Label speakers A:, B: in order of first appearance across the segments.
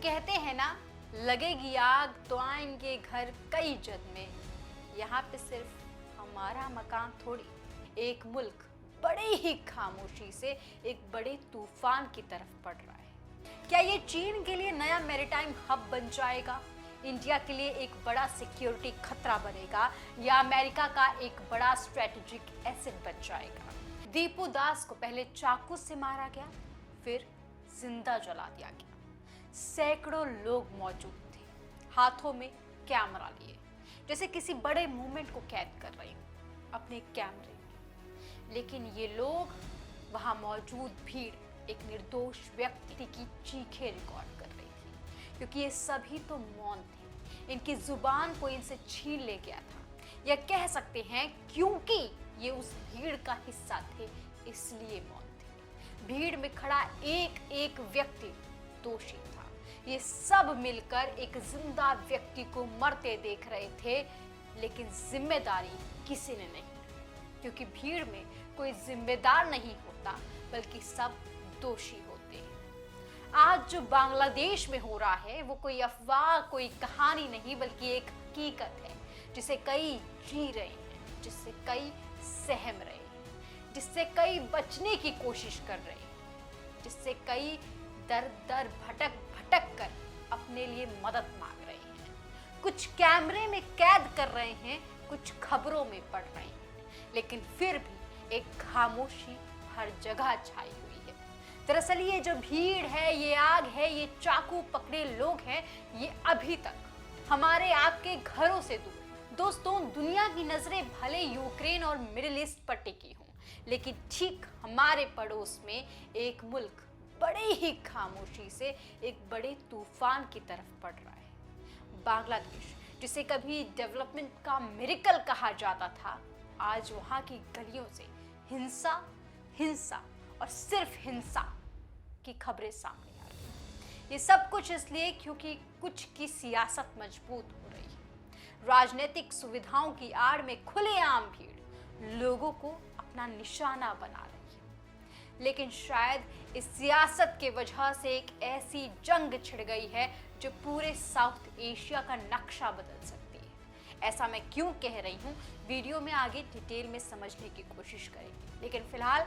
A: कहते हैं ना, लगेगी आग तो आएंगे घर कई जद में। यहाँ पे सिर्फ हमारा मकान थोड़ी, एक मुल्क बड़े ही खामोशी से एक बड़े तूफान की तरफ बढ़ रहा है। क्या ये चीन के लिए नया मैरीटाइम हब बन जाएगा, इंडिया के लिए एक बड़ा सिक्योरिटी खतरा बनेगा, या अमेरिका का एक बड़ा स्ट्रेटेजिक एसेट बन जाएगा? दीपू दास को पहले चाकू से मारा गया, फिर जिंदा जला दिया गया। सैकड़ों लोग मौजूद थे, हाथों में कैमरा लिए, जैसे किसी बड़े मूवमेंट को कैद कर रहे हो अपने कैमरे में। लेकिन ये लोग, वहां मौजूद भीड़ एक निर्दोष व्यक्ति की चीखें रिकॉर्ड कर रही थी, क्योंकि ये सभी तो मौन थे। इनकी जुबान को इनसे छीन ले गया था, या कह सकते हैं क्योंकि ये उस भीड़ का हिस्सा थे इसलिए मौन थे। भीड़ में खड़ा एक एक व्यक्ति दोषी था। ये सब मिलकर एक जिंदा व्यक्ति को मरते देख रहे थे, लेकिन जिम्मेदारी किसी ने नहीं, क्योंकि भीड़ में कोई जिम्मेदार नहीं होता, बल्कि सब दोषी होते हैं। आज जो बांग्लादेश में हो रहा है वो कोई अफवाह, कोई कहानी नहीं, बल्कि एक हकीकत है जिसे कई जी रहे हैं, जिससे कई सहम रहे हैं, जिससे कई बचने की कोशिश कर रहे हैं, जिससे कई दर दर भटक भटक कर अपने लिए मदद मांग रहे हैं। कुछ कैमरे में कैद कर रहे हैं, कुछ खबरों में पढ़ रहे हैं, लेकिन फिर भी एक खामोशी हर जगह छाई हुई है। दरअसल ये जो भीड़ है, ये आग है, ये चाकू पकड़े लोग हैं, ये अभी तक हमारे आपके घरों से दूर। दोस्तों, दुनिया की नजरें भले यूक्रेन और मिडिल ईस्ट पर टिकी हों, लेकिन ठीक हमारे पड़ोस में एक मुल्क बड़े ही खामोशी से एक बड़े तूफान की तरफ बढ़ रहा है। बांग्लादेश, जिसे कभी डेवलपमेंट का मिरेकल कहा जाता था, आज वहां की गलियों से हिंसा, हिंसा और सिर्फ हिंसा की खबरें सामने आ रही हैं। ये सब कुछ इसलिए क्योंकि कुछ की सियासत मजबूत हो रही है। राजनीतिक सुविधाओं की आड़ में खुलेआम भीड़ लोगों को अपना निशाना बना रही है। लेकिन शायद इस सियासत के वजह से एक ऐसी जंग छिड़ गई है जो पूरे साउथ एशिया का नक्शा बदल सकती है। ऐसा मैं क्यों कह रही हूँ, वीडियो में आगे डिटेल में समझने की कोशिश करेंगे, लेकिन फिलहाल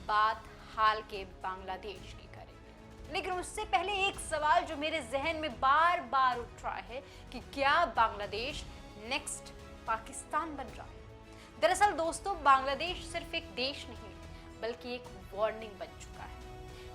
A: बात हाल के बांग्लादेश की करेंगे। लेकिन उससे पहले एक सवाल जो मेरे जहन में बार बार उठ रहा है कि क्या बांग्लादेश नेक्स्ट पाकिस्तान बन रहा है? दरअसल दोस्तों, बांग्लादेश सिर्फ एक देश नहीं बल्कि एक वार्निंग बन चुका है।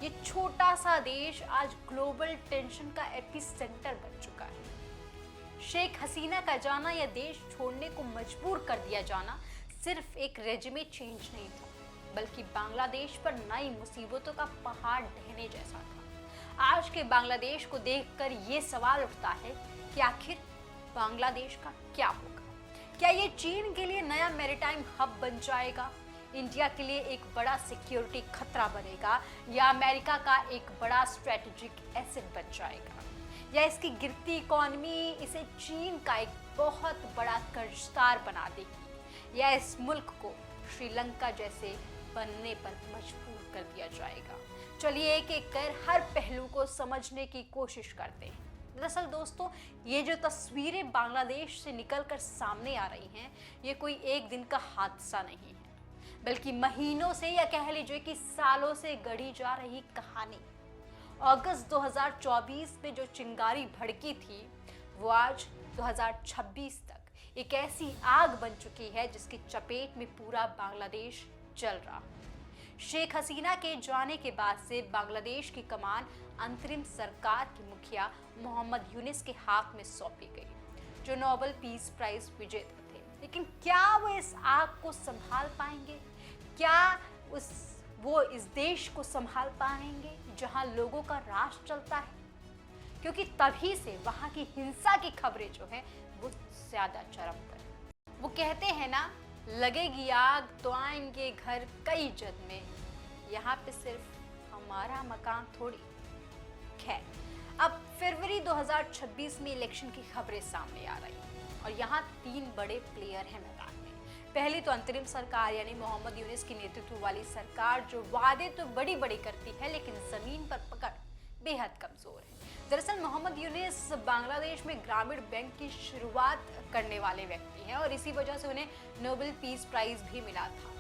A: ये छोटा सा देश आज ग्लोबल टेंशन का एपिसेंटर बन चुका है। शेख हसीना का जाना या देश छोड़ने को मजबूर कर दिया जाना सिर्फ एक रेजिमे चेंज नहीं था, बल्कि बांग्लादेश पर नई मुसीबतों का पहाड़ ढहने जैसा था। आज के बांग्लादेश को देखकर ये सवाल उठता है कि आखिर बांग्लादेश का क्या होगा? क्या ये चीन के लिए नया मैरीटाइम हब बन जाएगा, इंडिया के लिए एक बड़ा सिक्योरिटी खतरा बनेगा, या अमेरिका का एक बड़ा स्ट्रेटेजिक एसेट बन जाएगा, या इसकी गिरती इकोनॉमी इसे चीन का एक बहुत बड़ा कर्जदार बना देगी, या इस मुल्क को श्रीलंका जैसे बनने पर मजबूर कर दिया जाएगा? चलिए एक एक कर हर पहलू को समझने की कोशिश करते हैं। दरअसल दोस्तों, ये जो तस्वीरें बांग्लादेश से निकलकर सामने आ रही हैं, ये कोई एक दिन का हादसा नहीं है, बल्कि महीनों से या कह लीजिए कि सालों से गढ़ी जा रही कहानी। अगस्त 2024 में जो चिंगारी भड़की थी, वो आज 2026 तक एक ऐसी आग बन चुकी है जिसकी चपेट में पूरा बांग्लादेश जल रहा है। शेख हसीना के जाने के बाद से बांग्लादेश की कमान अंतरिम सरकार के मुखिया मोहम्मद यूनिस के हाथ में सौंपी गई, जो नोबेल पीस प्राइज विजेता थे। लेकिन क्या वो इस आग को संभाल पाएंगे? क्या वो इस देश को संभाल पाएंगे जहां लोगों का राज चलता है? क्योंकि तभी से वहां की हिंसा की खबरें जो है वो ज्यादा चरम पर। वो कहते हैं ना, लगेगी आग तो आएंगे घर कई जद में। यहाँ पे सिर्फ हमारा मकान थोड़ी। खैर, अब फरवरी 2026 में इलेक्शन की खबरें सामने आ रही हैं और यहाँ 3 बड़े प्लेयर हैं मैदान में। पहली तो अंतरिम सरकार यानी मोहम्मद यूनिस की नेतृत्व वाली सरकार, जो वादे तो बड़ी बड़ी करती है लेकिन जमीन पर पकड़ बेहद कमजोर है। दरअसल मोहम्मद यूनिस बांग्लादेश में ग्रामीण बैंक की शुरुआत करने वाले व्यक्ति हैं और इसी वजह से उन्हें नोबेल पीस प्राइज भी मिला था।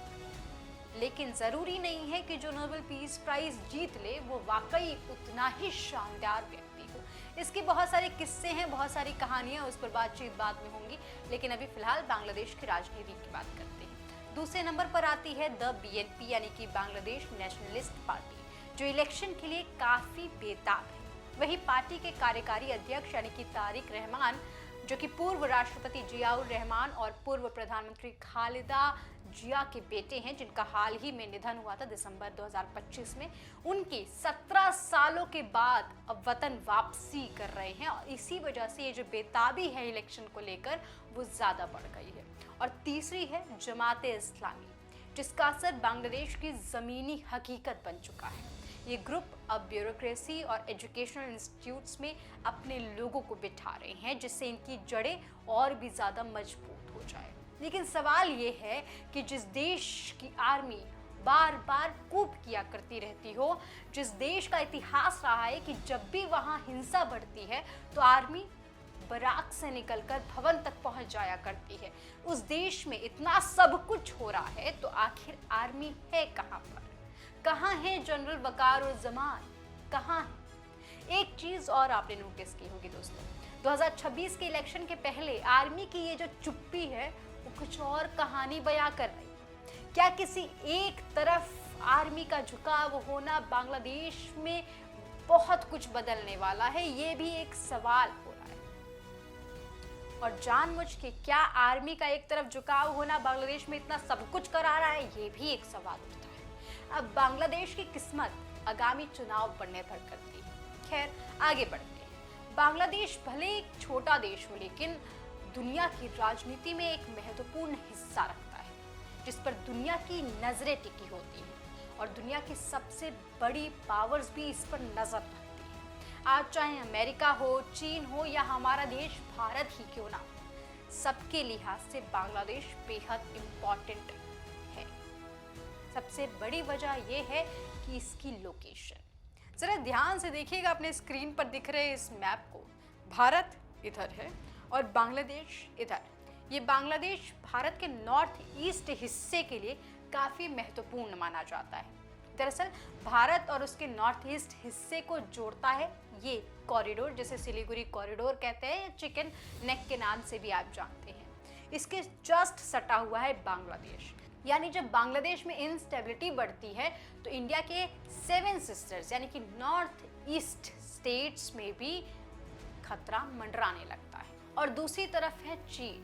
A: लेकिन जरूरी नहीं है कि जो नोबेल पीस प्राइज जीत ले वो वाकई उतना ही शानदार व्यक्ति हो। इसके बहुत सारे किस्से हैं, बहुत सारी कहानियां, उस पर बातचीत बाद में होंगी। लेकिन अभी फिलहाल बांग्लादेश की राजनीति की बात करते हैं। दूसरे नंबर पर आती है द BNP यानी कि बांग्लादेश नेशनलिस्ट पार्टी, जो इलेक्शन के लिए काफी बेताब है। वही पार्टी के कार्यकारी अध्यक्ष यानी कि तारिक रहमान, जो कि पूर्व राष्ट्रपति जियाउर रहमान और पूर्व प्रधानमंत्री खालिदा जिया के बेटे हैं, जिनका हाल ही में निधन हुआ था दिसंबर 2025 में, उनके 17 सालों के बाद अब वतन वापसी कर रहे हैं और इसी वजह से ये जो बेताबी है इलेक्शन को लेकर वो ज्यादा बढ़ गई है। और तीसरी है जमाते इस्लामी, जिसका असर बांग्लादेश की जमीनी हकीकत बन चुका है। ये ग्रुप अब ब्यूरोक्रेसी और एजुकेशनल इंस्टीट्यूट्स में अपने लोगों को बिठा रहे हैं, जिससे इनकी जड़ें और भी ज़्यादा मजबूत हो जाए। लेकिन सवाल ये है कि जिस देश की आर्मी बार बार कूप किया करती रहती हो, जिस देश का इतिहास रहा है कि जब भी वहाँ हिंसा बढ़ती है तो आर्मी बराक से निकलकर भवन तक पहुंच जाया करती है, उस देश में इतना सब कुछ हो रहा है तो आखिर आर्मी है कहाँ पर? कहाँ है जनरल वकार और जमान? कहाँ है? एक चीज और आपने नोटिस की होगी दोस्तों, 2026 के इलेक्शन के पहले आर्मी की ये जो चुप्पी है वो कुछ और कहानी बयां कर रही है। क्या किसी एक तरफ आर्मी का झुकाव होना बांग्लादेश में बहुत कुछ बदलने वाला है? ये भी एक सवाल हो रहा है। और जानबूझ के क्या आर्मी का एक तरफ झुकाव होना बांग्लादेश में इतना सब कुछ करा रहा है? ये भी एक सवाल उठता है। अब बांग्लादेश की किस्मत आगामी चुनाव पर निर्भर करती है। खैर आगे बढ़ते हैं। बांग्लादेश भले एक छोटा देश हो, लेकिन दुनिया की राजनीति में एक महत्वपूर्ण हिस्सा रखता है, जिस पर दुनिया की नजरें टिकी होती हैं और दुनिया की सबसे बड़ी पावर्स भी इस पर नजर रखती हैं। आज चाहे अमेरिका हो, चीन हो या हमारा देश भारत ही क्यों ना हो, सबके लिहाज से बांग्लादेश बेहद इम्पोर्टेंट है। सबसे बड़ी वजह यह है कि इसकी लोकेशन। जरा ध्यान से देखिएगा अपने स्क्रीन पर दिख रहे इस मैप को। भारत इधर है और बांग्लादेश इधर। ये बांग्लादेश भारत के नॉर्थ ईस्ट हिस्से के लिए काफ़ी महत्वपूर्ण माना जाता है। दरअसल भारत और उसके नॉर्थ ईस्ट हिस्से को जोड़ता है ये कॉरिडोर, जिसे सिलीगुड़ी कॉरिडोर कहते हैं, या चिकन नेक के नाम से भी आप जानते हैं। इसके जस्ट सटा हुआ है बांग्लादेश। यानी जब बांग्लादेश में इंस्टेबिलिटी बढ़ती है तो इंडिया के 7 सिस्टर्स यानी कि नॉर्थ ईस्ट स्टेट्स में भी खतरा मंडराने लगता है। और दूसरी तरफ है चीन।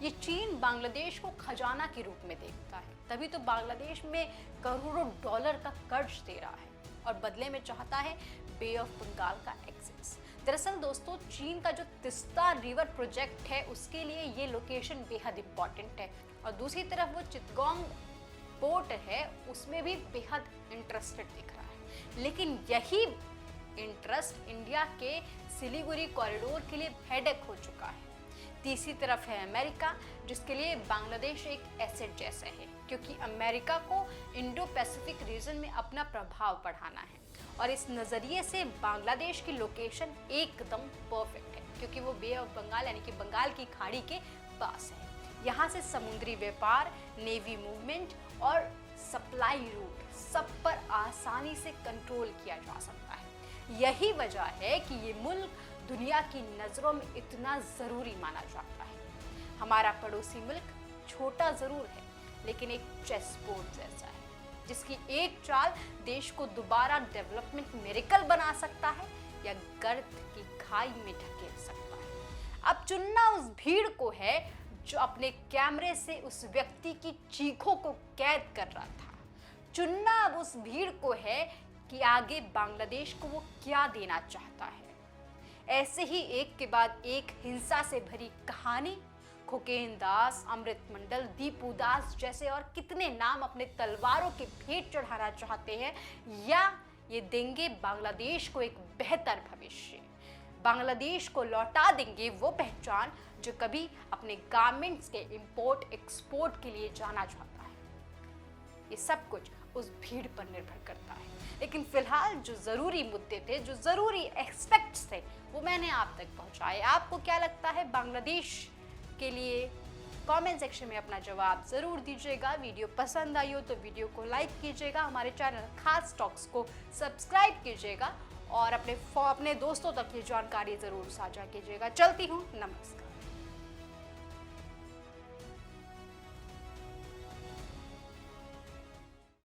A: ये चीन बांग्लादेश को खजाना के रूप में देखता है, तभी तो बांग्लादेश में करोड़ों डॉलर का कर्ज दे रहा है और बदले में चाहता है बे ऑफ बंगाल का एक्सेस। दरअसल दोस्तों, चीन का जो तिस्ता रिवर प्रोजेक्ट है उसके लिए ये लोकेशन बेहद इंपॉर्टेंट है और दूसरी तरफ वो चिटगोंग पोर्ट है, उसमें भी बेहद इंटरेस्टेड दिख रहा है। लेकिन यही इंटरेस्ट इंडिया के सिलीगुड़ी कॉरिडोर के लिए हेडेक हो चुका है। तीसरी तरफ है अमेरिका, जिसके लिए बांग्लादेश एक एसेट जैसा है, क्योंकि अमेरिका को इंडो पैसिफिक रीजन में अपना प्रभाव बढ़ाना है और इस नज़रिए से बांग्लादेश की लोकेशन एकदम परफेक्ट है, क्योंकि वो बे ऑफ बंगाल यानी कि बंगाल की खाड़ी के पास है। यहाँ से समुद्री व्यापार, नेवी मूवमेंट और सप्लाई रूट सब पर आसानी से कंट्रोल किया जा सकता है। यही वजह है कि ये मुल्क दुनिया की नज़रों में इतना ज़रूरी माना जाता है। हमारा पड़ोसी मुल्क छोटा ज़रूर है, लेकिन एक चेस बोर्ड जैसा है, जिसकी एक चाल देश को दोबारा डेवलपमेंट मिरेकल बना सकता है या गर्त की खाई में ढकेल सकता है। अब चुनना उस भीड़ को है जो अपने कैमरे से उस व्यक्ति की चीखों को कैद कर रहा था। चुनना अब उस भीड़ को है कि आगे बांग्लादेश को वो क्या देना चाहता है। ऐसे ही एक के बाद एक हिंसा से भरी कहानी खुकेन दास, अमृत मंडल, दीपू दास जैसे और कितने नाम अपने तलवारों के भेंट चढ़ाना चाहते हैं, या ये देंगे बांग्लादेश को एक बेहतर भविष्य। बांग्लादेश को लौटा देंगे वो पहचान जो कभी अपने गारमेंट्स के इंपोर्ट एक्सपोर्ट के लिए जाना जाता है। ये सब कुछ उस भीड़ पर निर्भर करता है। लेकिन फिलहाल जो ज़रूरी मुद्दे थे, जो ज़रूरी एस्पेक्ट्स थे, वो मैंने आप तक पहुंचाए। आपको क्या लगता है बांग्लादेश के लिए? कमेंट सेक्शन में अपना जवाब ज़रूर दीजिएगा। वीडियो पसंद आई हो तो वीडियो को लाइक कीजिएगा, हमारे चैनल खास टॉक्स को सब्सक्राइब कीजिएगा और अपने दोस्तों तक ये जानकारी ज़रूर साझा कीजिएगा। चलती हूँ, नमस्कार।